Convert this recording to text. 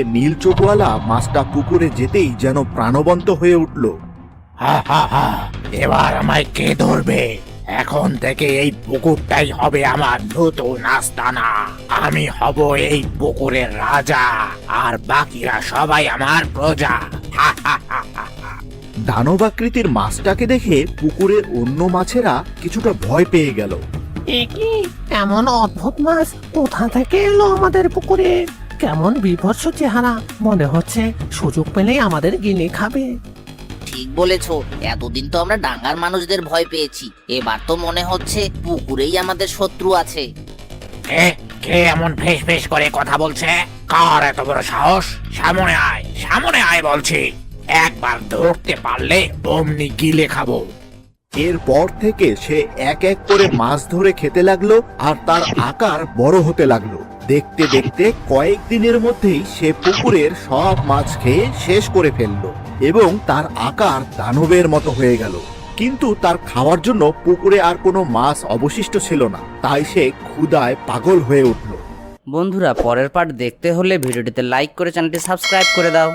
নীল চোখওয়ালা মাছটা পুকুরে যেতেই যেন প্রাণবন্ত হয়ে উঠল। হা হা হা, এবার আমায় কে ধরবে? এখন থেকে এই পুকুরটাই হবে আমার নতুন আস্তানা। আমি হব এই পুকুরের রাজা, আর বাকিরা সবাই আমার প্রজা। হা হা হা হা হা। দানবাকৃতির মাছটাকে দেখে পুকুরের অন্য মাছেরা কিছুটা ভয় পেয়ে গেল। এ কি এমন অদ্ভুত মাছ কোথা থেকে এলো আমাদের পুকুরে? কেমন বিভৎস চেহারা, মনে হচ্ছে সুযোগ পেলেই আমাদের গিলে খাবে। ঠিক বলেছো, এতদিন তো আমরা ডাঙ্গার মানুষদের ভয় পেয়েছি, এবার তো মনে হচ্ছে পুকুরেই আমাদের শত্রু আছে। কে কে এমন ফেস ফেস করে কথা বলছে? কার এত বড় সাহস? সামনে আয়, সামনে আয় বলছি। একবার ধরতে পারলে অমনি গিলে খাবো। এরপর থেকে সে এক এক করে মাছ ধরে খেতে লাগলো, আর তার আকার বড় হতে লাগলো। দেখতে দেখতে কয়েকদিনের মধ্যেই সে পুকুরের সব মাছ খেয়ে শেষ করে ফেললো এবং তার আকার দানবের মতো হয়ে গেল। কিন্তু তার খাওয়ার জন্য পুকুরে আর কোনো মাছ অবশিষ্ট ছিল না, তাই সে ক্ষুধায় পাগল হয়ে উঠল। বন্ধুরা, পরের পার্ট দেখতে হলে ভিডিওটিতে লাইক করে চ্যানেলটি সাবস্ক্রাইব করে দাও।